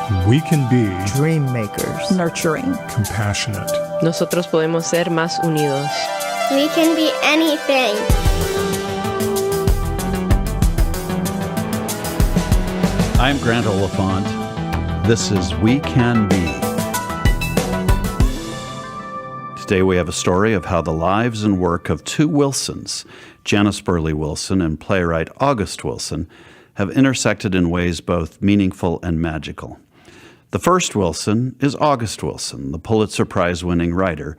We can be dream makers, nurturing, compassionate. Nosotros podemos ser más unidos. We can be anything. I'm Grant Oliphant. This is We Can Be. Today we have a story of how the lives and work of two Wilsons, Janis Burley Wilson and playwright August Wilson, have intersected in ways both meaningful and magical. The first Wilson is August Wilson, the Pulitzer Prize-winning writer,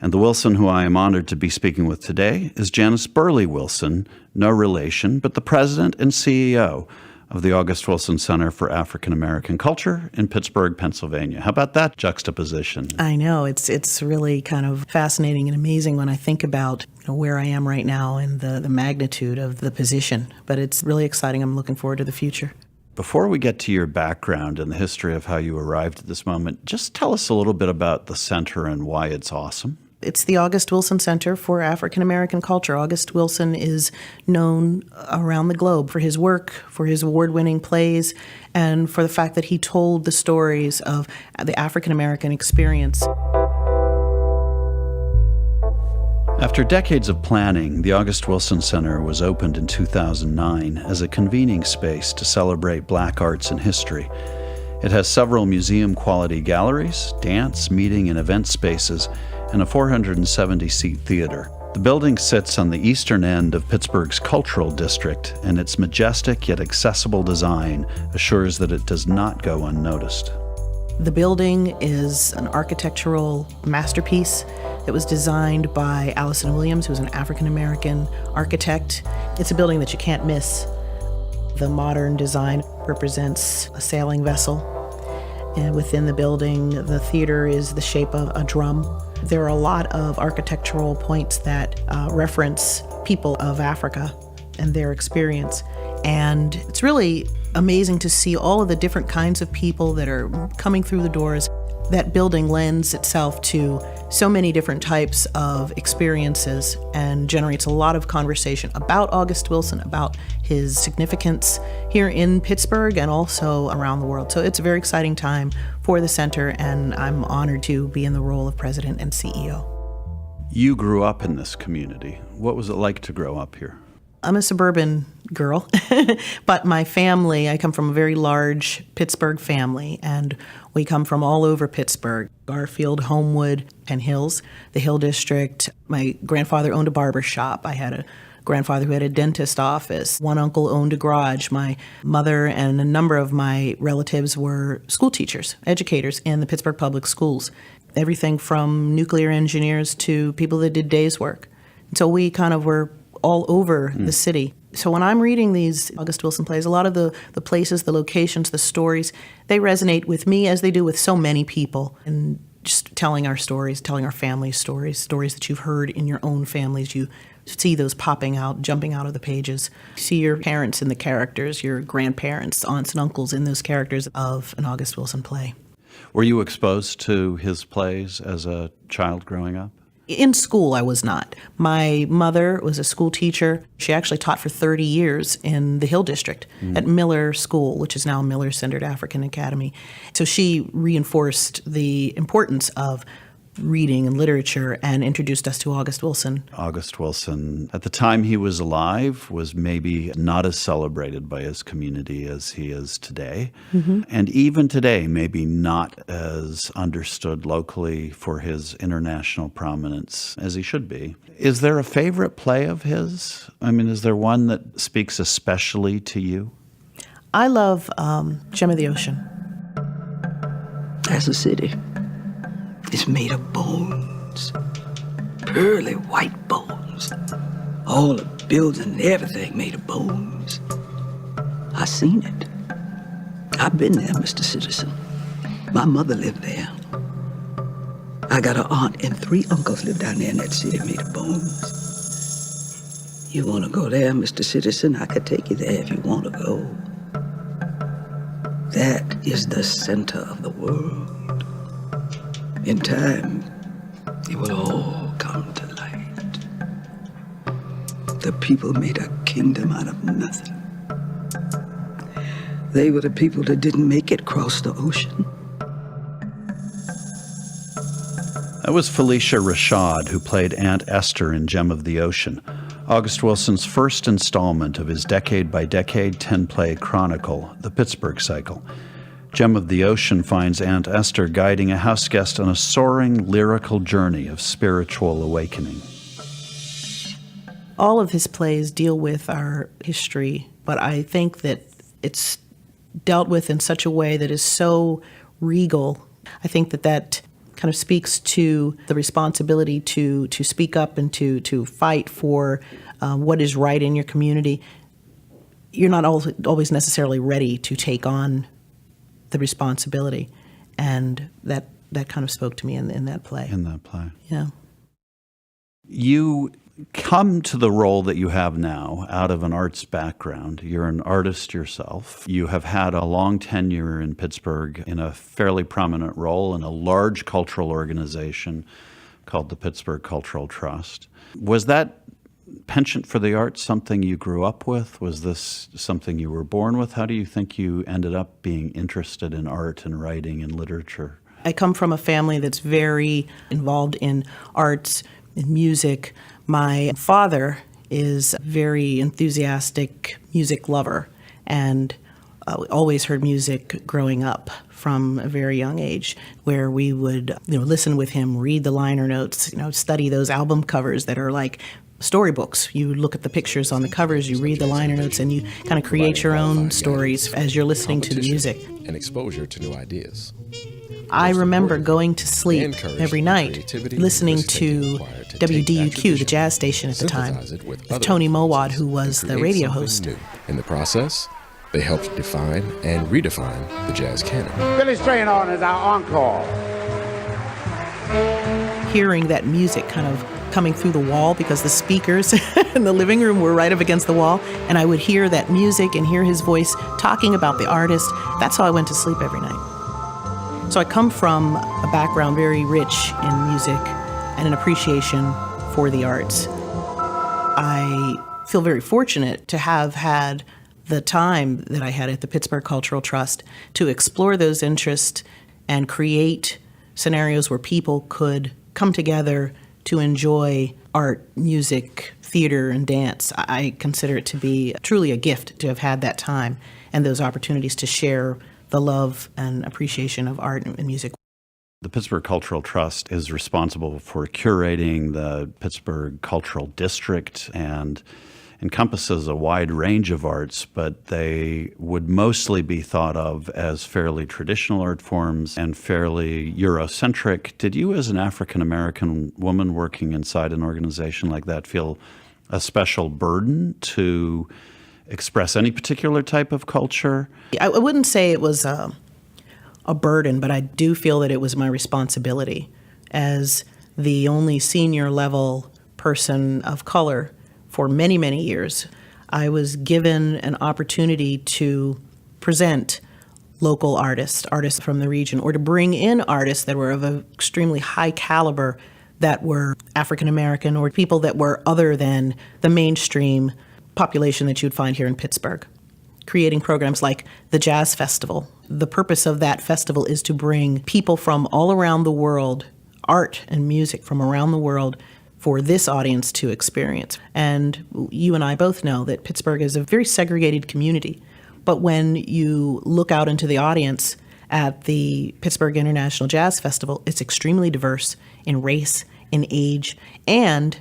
and the Wilson who I am honored to be speaking with today is Janis Burley Wilson, no relation, but the president and CEO of the August Wilson Center for African American Culture in Pittsburgh, Pennsylvania. How about that juxtaposition? I know. It's really kind of fascinating and amazing when I think about where I am right now and the magnitude of the position. But it's really exciting. I'm looking forward to the future. Before we get to your background and the history of how you arrived at this moment, just tell us a little bit about the center and why it's awesome. It's the August Wilson Center for African American Culture. August Wilson is known around the globe for his work, for his award-winning plays, and for the fact that he told the stories of the African American experience. After decades of planning, the August Wilson Center was opened in 2009 as a convening space to celebrate Black arts and history. It has several museum-quality galleries, dance, meeting, and event spaces, and a 470-seat theater. The building sits on the eastern end of Pittsburgh's cultural district, and its majestic yet accessible design assures that it does not go unnoticed. The building is an architectural masterpiece that was designed by Allison Williams, who's an African-American architect. It's a building that you can't miss. The modern design represents a sailing vessel, and within the building, the theater is the shape of a drum. There are a lot of architectural points that reference people of Africa and their experience. And it's really amazing to see all of the different kinds of people that are coming through the doors. That building lends itself to so many different types of experiences and generates a lot of conversation about August Wilson, about his significance here in Pittsburgh and also around the world. So it's a very exciting time for the center, and I'm honored to be in the role of president and CEO. You grew up in this community. What was it like to grow up here? I'm a suburban girl, but my family, I come from a very large Pittsburgh family, and we come from all over Pittsburgh. Garfield, Homewood, Penn Hills, the Hill District. My grandfather owned a barber shop. I had a grandfather who had a dentist office. One uncle owned a garage. My mother and a number of my relatives were school teachers, educators in the Pittsburgh public schools. Everything from nuclear engineers to people that did days work. So we kind of were all over the city. So when I'm reading these August Wilson plays, a lot of the places, the locations, the stories, they resonate with me as they do with so many people. And just telling our stories, telling our family stories, stories that you've heard in your own families, you see those popping out, jumping out of the pages. You see your parents in the characters, your grandparents, aunts and uncles in those characters of an August Wilson play. Were you exposed to his plays as a child growing up? In school, I was not. My mother was a school teacher. She actually taught for 30 years in the Hill District at Miller School, which is now Miller Centered African Academy. So she reinforced the importance of reading and literature and introduced us to August Wilson. August Wilson, at the time he was alive, was maybe not as celebrated by his community as he is today. And even today, maybe not as understood locally for his international prominence as he should be. Is there a favorite play of his? I mean, is there one that speaks especially to you? I love Gem of the Ocean. As a city, it's made of bones, pearly white bones. All the buildings, everything made of bones. I seen it. I've been there, Mr. Citizen. My mother lived there. I got an aunt and 3 uncles live down there in that city made of bones. You want to go there, Mr. Citizen? I could take you there if you want to go. That is the center of the world. In time, it will all come to light. The people made a kingdom out of nothing. They were the people that didn't make it across the ocean. That was Felicia Rashad, who played Aunt Esther in Gem of the Ocean, August Wilson's first installment of his decade-by-decade 10-play chronicle, The Pittsburgh Cycle. Gem of the Ocean finds Aunt Esther guiding a house guest on a soaring lyrical journey of spiritual awakening. All of his plays deal with our history, but I think that it's dealt with in such a way that is so regal. I think that kind of speaks to the responsibility to speak up and to fight for what is right in your community. You're not always necessarily ready to take on the responsibility, and that kind of spoke to me in that play. In that play. Yeah. You come to the role that you have now out of an arts background. You're an artist yourself. You have had a long tenure in Pittsburgh in a fairly prominent role in a large cultural organization called the Pittsburgh Cultural Trust. Was that penchant for the arts something you grew up with? Was this something you were born with? How do you think you ended up being interested in art and writing and literature? I come from a family that's very involved in arts and music. My father is a very enthusiastic music lover and always heard music growing up from a very young age, where we would listen with him, read the liner notes, study those album covers that are like storybooks. You look at the pictures on the covers, you read the liner notes, and you kind of create your own stories as you're listening to the music. And exposure to new ideas. I remember going to sleep every night listening to WDUQ, the jazz station at the time, with Tony Mowat, who was the radio host. In the process, they helped define and redefine the jazz canon. Billy Strayhorn is our encore. Hearing that music kind of coming through the wall, because the speakers in the living room were right up against the wall, and I would hear that music and hear his voice talking about the artist. That's how I went to sleep every night. So I come from a background very rich in music and an appreciation for the arts. I feel very fortunate to have had the time that I had at the Pittsburgh Cultural Trust to explore those interests and create scenarios where people could come together to enjoy art, music, theater, and dance. I consider it to be truly a gift to have had that time and those opportunities to share the love and appreciation of art and music. The Pittsburgh Cultural Trust is responsible for curating the Pittsburgh Cultural District and encompasses a wide range of arts, but they would mostly be thought of as fairly traditional art forms and fairly Eurocentric. Did you, as an African-American woman working inside an organization like that, feel a special burden to express any particular type of culture? I wouldn't say it was a burden, but I do feel that it was my responsibility as the only senior level person of color for many, many years. I was given an opportunity to present local artists from the region, or to bring in artists that were of an extremely high caliber that were African American or people that were other than the mainstream population that you'd find here in Pittsburgh, creating programs like the Jazz Festival. The purpose of that festival is to bring people from all around the world, art and music from around the world, for this audience to experience. And you and I both know that Pittsburgh is a very segregated community. But when you look out into the audience at the Pittsburgh International Jazz Festival, it's extremely diverse in race, in age, and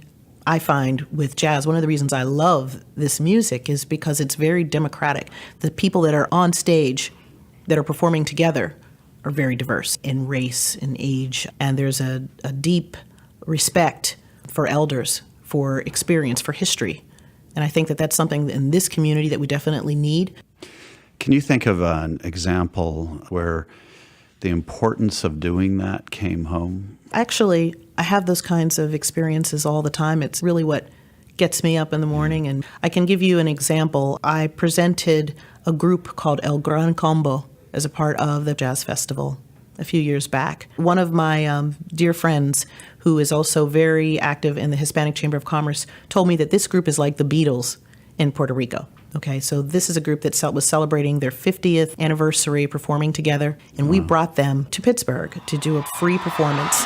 I find with jazz, one of the reasons I love this music is because it's very democratic. The people that are on stage that are performing together are very diverse in race, in age, and there's a deep respect for elders, for experience, for history. And I think that that's something in this community that we definitely need. Can you think of an example where the importance of doing that came home? Actually, I have those kinds of experiences all the time. It's really what gets me up in the morning. And I can give you an example. I presented a group called El Gran Combo as a part of the Jazz Festival a few years back. One of my dear friends, who is also very active in the Hispanic Chamber of Commerce, told me that this group is like the Beatles in Puerto Rico. Okay, so this is a group that was celebrating their 50th anniversary performing together, and we brought them to Pittsburgh to do a free performance.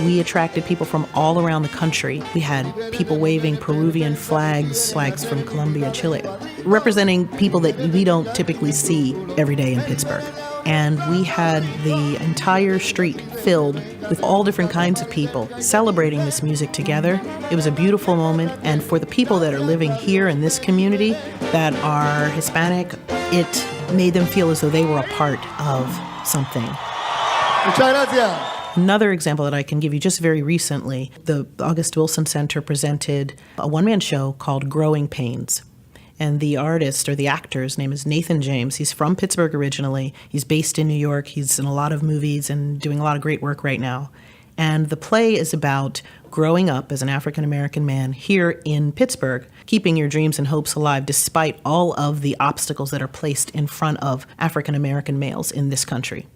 We attracted people from all around the country. We had people waving Peruvian flags from Colombia, Chile, representing people that we don't typically see every day in Pittsburgh. And we had the entire street filled with all different kinds of people celebrating this music together. It was a beautiful moment, and for the people that are living here in this community that are Hispanic, it made them feel as though they were a part of something. Muchas gracias. Another example that I can give you just very recently, the August Wilson Center presented a one-man show called Growing Pains. And the artist, or the actor's name is Nathan James. He's from Pittsburgh originally. He's based in New York. He's in a lot of movies and doing a lot of great work right now. And the play is about growing up as an African-American man here in Pittsburgh, keeping your dreams and hopes alive despite all of the obstacles that are placed in front of African-American males in this country.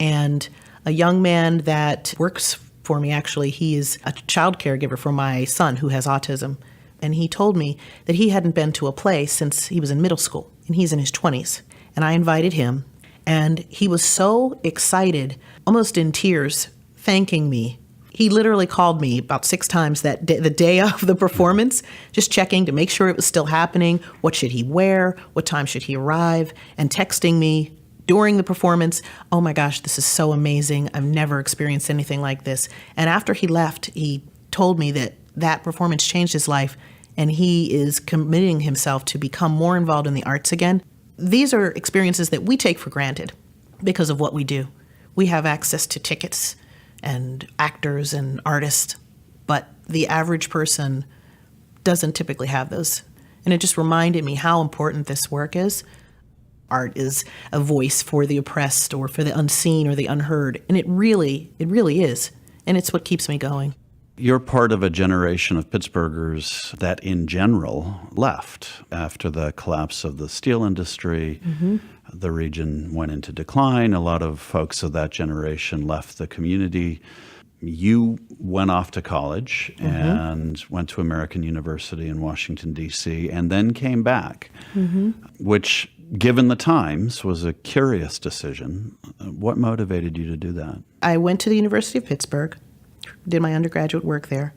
And a young man that works for me, actually, he is a child caregiver for my son who has autism. And he told me that he hadn't been to a play since he was in middle school, and he's in his 20s. And I invited him, and he was so excited, almost in tears, thanking me. He literally called me about 6 times the day of the performance, just checking to make sure it was still happening, what should he wear, what time should he arrive, and texting me during the performance, oh my gosh, this is so amazing. I've never experienced anything like this. And after he left, he told me that performance changed his life, and he is committing himself to become more involved in the arts again. These are experiences that we take for granted because of what we do. We have access to tickets and actors and artists, but the average person doesn't typically have those. And it just reminded me how important this work is. Art is a voice for the oppressed or for the unseen or the unheard. And it really is. And it's what keeps me going. You're part of a generation of Pittsburghers that in general left after the collapse of the steel industry. Mm-hmm. The region went into decline. A lot of folks of that generation left the community. You went off to college and went to American University in Washington, D.C., and then came back, which, given the times, was a curious decision. What motivated you to do that? I went to the University of Pittsburgh, did my undergraduate work there,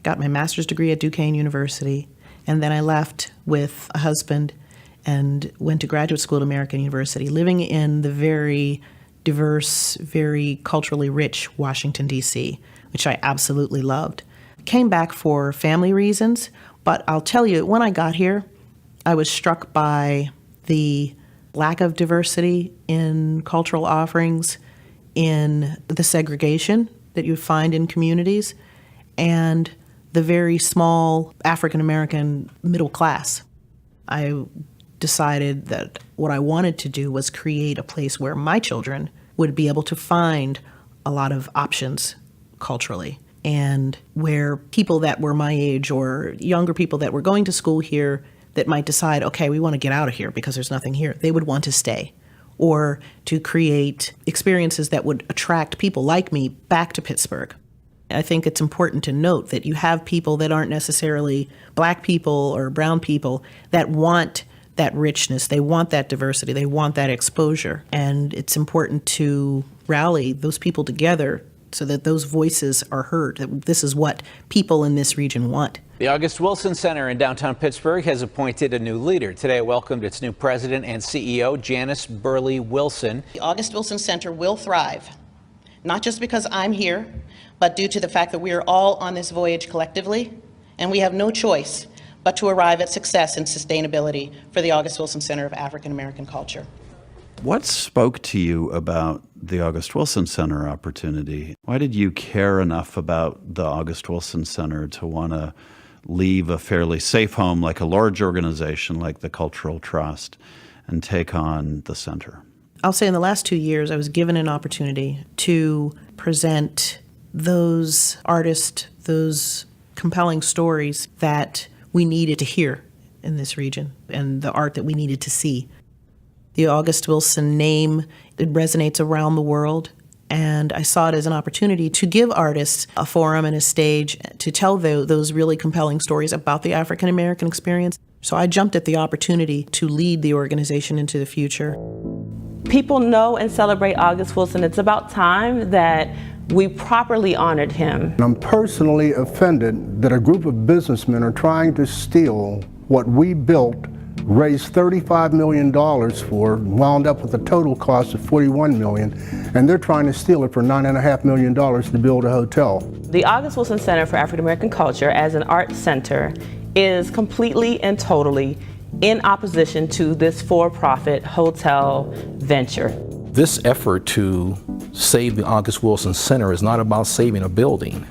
got my master's degree at Duquesne University, and then I left with a husband and went to graduate school at American University, living in the very diverse, very culturally rich Washington, D.C., which I absolutely loved. Came back for family reasons, but I'll tell you, when I got here, I was struck by the lack of diversity in cultural offerings, in the segregation that you find in communities, and the very small African-American middle class. I decided that what I wanted to do was create a place where my children would be able to find a lot of options culturally, and where people that were my age or younger people that were going to school here that might decide, okay, we want to get out of here because there's nothing here, they would want to stay, or to create experiences that would attract people like me back to Pittsburgh. I think it's important to note that you have people that aren't necessarily black people or brown people that want that richness, they want that diversity, they want that exposure. And it's important to rally those people together so that those voices are heard, that this is what people in this region want. The August Wilson Center in downtown Pittsburgh has appointed a new leader. Today it welcomed its new president and CEO, Janis Burley Wilson. The August Wilson Center will thrive, not just because I'm here, but due to the fact that we are all on this voyage collectively, and we have no choice but to arrive at success and sustainability for the August Wilson Center of African American Culture. What spoke to you about the August Wilson Center opportunity? Why did you care enough about the August Wilson Center to want to leave a fairly safe home like a large organization like the Cultural Trust and take on the center? I'll say in the last 2 years, I was given an opportunity to present those artists, those compelling stories that we needed to hear in this region and the art that we needed to see. The August Wilson name, it resonates around the world. And I saw it as an opportunity to give artists a forum and a stage to tell those really compelling stories about the African American experience. So I jumped at the opportunity to lead the organization into the future. People know and celebrate August Wilson. It's about time that we properly honored him. I'm personally offended that a group of businessmen are trying to steal what we built, raised $35 million for, wound up with a total cost of $41 million, and they're trying to steal it for $9.5 million to build a hotel. The August Wilson Center for African American Culture as an art center is completely and totally in opposition to this for-profit hotel venture. This effort to save the August Wilson Center is not about saving a building.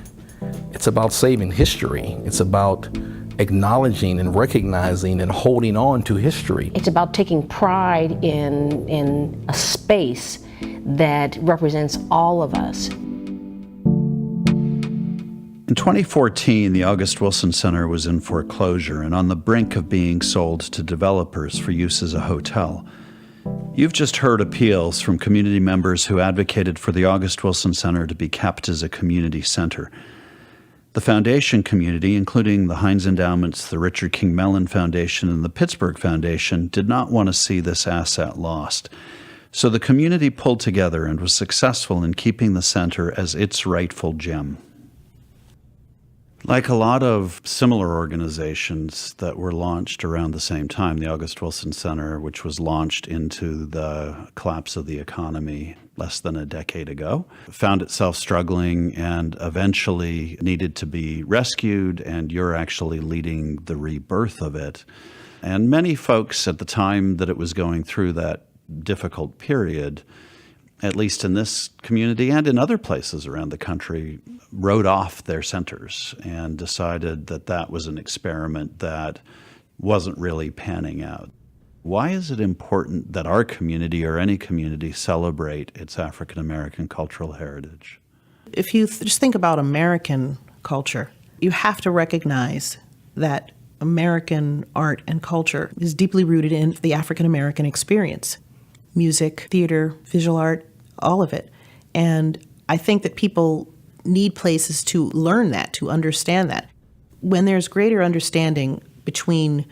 It's about saving history. It's about acknowledging and recognizing and holding on to history. It's about taking pride in a space that represents all of us. In 2014, the August Wilson Center was in foreclosure and on the brink of being sold to developers for use as a hotel. You've just heard appeals from community members who advocated for the August Wilson Center to be kept as a community center. The foundation community, including the Heinz Endowments, the Richard King Mellon Foundation, and the Pittsburgh Foundation, did not want to see this asset lost. So the community pulled together and was successful in keeping the center as its rightful gem. Like a lot of similar organizations that were launched around the same time, the August Wilson Center, which was launched into the collapse of the economy less than a decade ago, found itself struggling and eventually needed to be rescued, and you're actually leading the rebirth of it. And many folks at the time that it was going through that difficult period, at least in this community and in other places around the country, wrote off their centers and decided that that was an experiment that wasn't really panning out. Why is it important that our community or any community celebrate its African American cultural heritage? If you just think about American culture, you have to recognize that American art and culture is deeply rooted in the African American experience. Music, theater, visual art, all of it. And I think that people need places to learn that, to understand that. When there's greater understanding between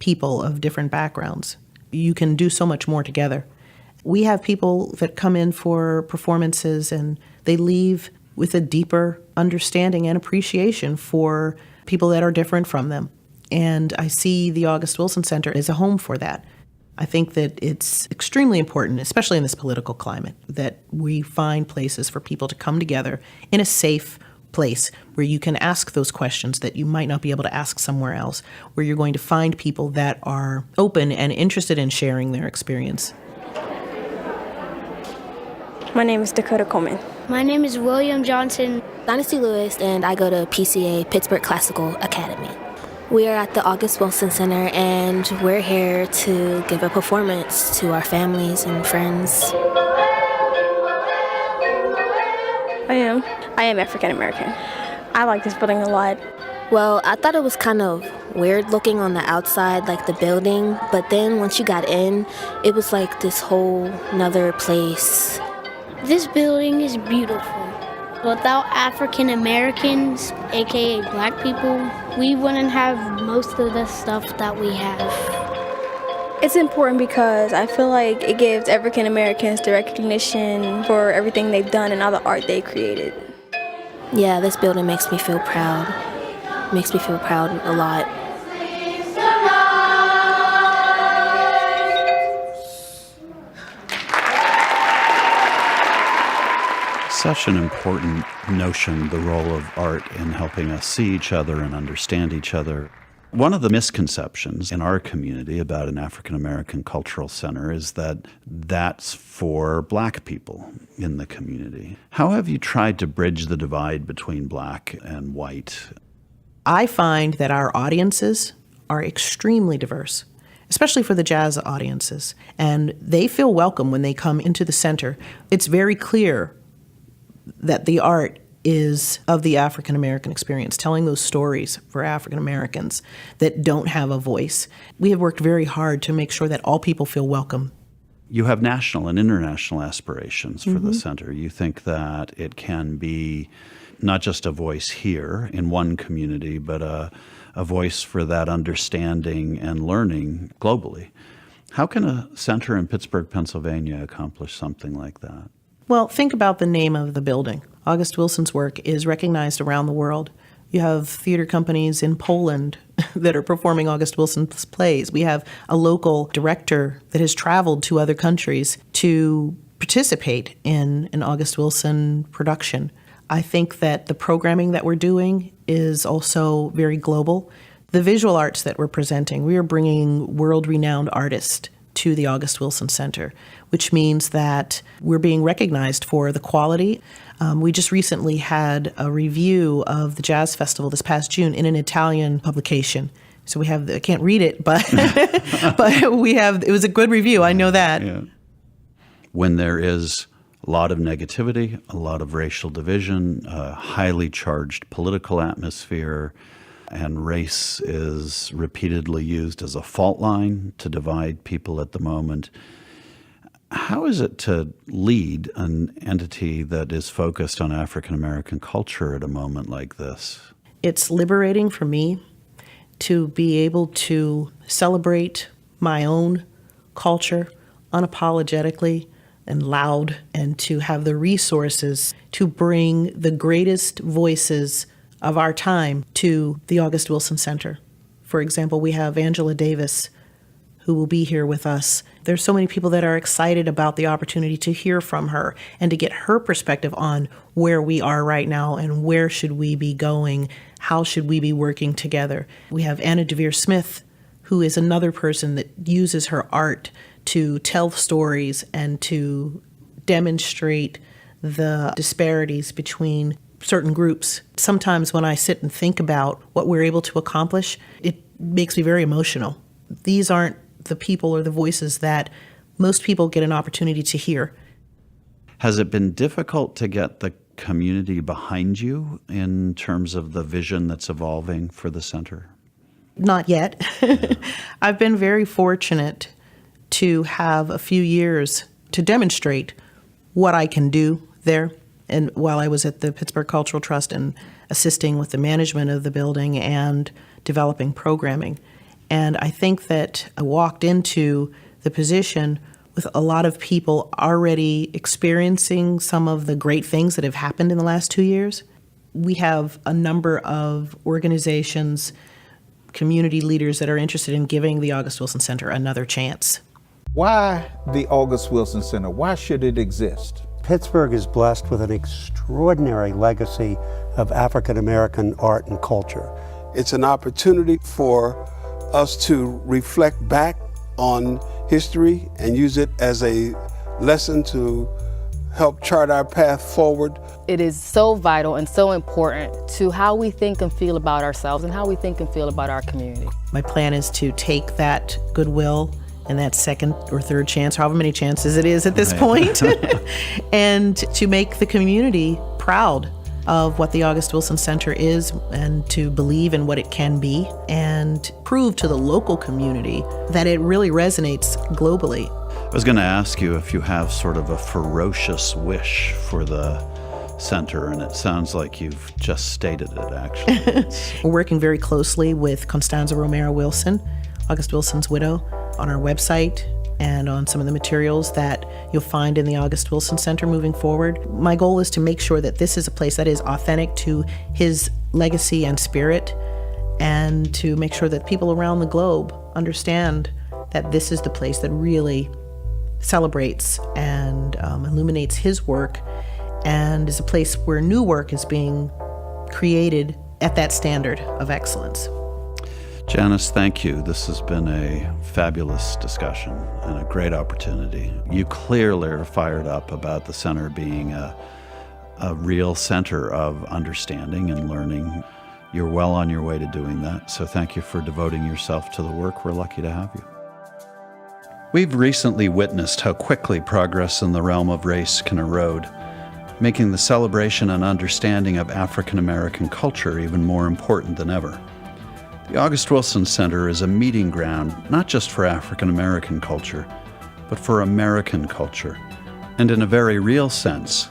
people of different backgrounds, you can do so much more together. We have people that come in for performances and they leave with a deeper understanding and appreciation for people that are different from them. And I see the August Wilson Center as a home for that. I think that it's extremely important, especially in this political climate, that we find places for people to come together in a safe place where you can ask those questions that you might not be able to ask somewhere else, where you're going to find people that are open and interested in sharing their experience. My name is Dakota Coleman. My name is William Johnson. Dynasty Lewis, and I go to PCA, Pittsburgh Classical Academy. We are at the August Wilson Center, and we're here to give a performance to our families and friends. I am African American. I like this building a lot. Well, I thought it was kind of weird looking on the outside, like the building, but then once you got in, it was like this whole nother place. This building is beautiful. Without African Americans, aka black people, we wouldn't have most of the stuff that we have. It's important because I feel like it gives African Americans the recognition for everything they've done and all the art they created. Yeah, this building makes me feel proud. Makes me feel proud a lot. Such an important notion, the role of art in helping us see each other and understand each other. One of the misconceptions in our community about an African American cultural center is that that's for black people in the community. How have you tried to bridge the divide between black and white? I find that our audiences are extremely diverse, especially for the jazz audiences, and they feel welcome when they come into the center. It's very clear that the art is of the African American experience, telling those stories for African Americans that don't have a voice. We have worked very hard to make sure that all people feel welcome. You have national and international aspirations for the center. You think that it can be not just a voice here in one community, but a voice for that understanding and learning globally. How can a center in Pittsburgh, Pennsylvania accomplish something like that? Well, think about the name of the building. August Wilson's work is recognized around the world. You have theater companies in Poland that are performing August Wilson's plays. We have a local director that has traveled to other countries to participate in an August Wilson production. I think that the programming that we're doing is also very global. The visual arts that we're presenting, we are bringing world-renowned artists to the August Wilson Center, which means that we're being recognized for the quality. We just recently had a review of the Jazz Festival this past June in an Italian publication. So we have, I can't read it, but but we have, it was a good review, I know that. Yeah. When there is a lot of negativity, a lot of racial division, a highly charged political atmosphere, and race is repeatedly used as a fault line to divide people at the moment. How is it to lead an entity that is focused on African American culture at a moment like this? It's liberating for me to be able to celebrate my own culture unapologetically and loud, and to have the resources to bring the greatest voices of our time to the August Wilson Center. For example, we have Angela Davis, who will be here with us. There's so many people that are excited about the opportunity to hear from her and to get her perspective on where we are right now and where should we be going, how should we be working together. We have Anna DeVere Smith, who is another person that uses her art to tell stories and to demonstrate the disparities between certain groups. Sometimes when I sit and think about what we're able to accomplish, it makes me very emotional. These aren't the people or the voices that most people get an opportunity to hear. Has it been difficult to get the community behind you in terms of the vision that's evolving for the center? Not yet. I've been very fortunate to have a few years to demonstrate what I can do there. And while I was at the Pittsburgh Cultural Trust and assisting with the management of the building and developing programming. And I think that I walked into the position with a lot of people already experiencing some of the great things that have happened in the last 2 years. We have a number of organizations, community leaders that are interested in giving the August Wilson Center another chance. Why the August Wilson Center? Why should it exist? Pittsburgh is blessed with an extraordinary legacy of African American art and culture. It's an opportunity for us to reflect back on history and use it as a lesson to help chart our path forward. It is so vital and so important to how we think and feel about ourselves and how we think and feel about our community. My plan is to take that goodwill and that second or third chance, however many chances it is at this point, and to make the community proud of what the August Wilson Center is and to believe in what it can be and prove to the local community that it really resonates globally. I was going to ask you if you have sort of a ferocious wish for the center, and it sounds like you've just stated it, actually. We're working very closely with Constanza Romero Wilson, August Wilson's widow, on our website and on some of the materials that you'll find in the August Wilson Center moving forward. My goal is to make sure that this is a place that is authentic to his legacy and spirit, and to make sure that people around the globe understand that this is the place that really celebrates and illuminates his work, and is a place where new work is being created at that standard of excellence. Janis, thank you. This has been a fabulous discussion and a great opportunity. You clearly are fired up about the center being a real center of understanding and learning. You're well on your way to doing that, so thank you for devoting yourself to the work. We're lucky to have you. We've recently witnessed how quickly progress in the realm of race can erode, making the celebration and understanding of African American culture even more important than ever. The August Wilson Center is a meeting ground not just for African American culture, but for American culture, and in a very real sense,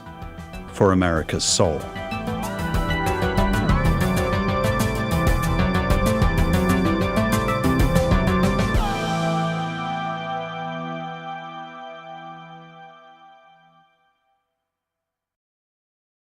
for America's soul.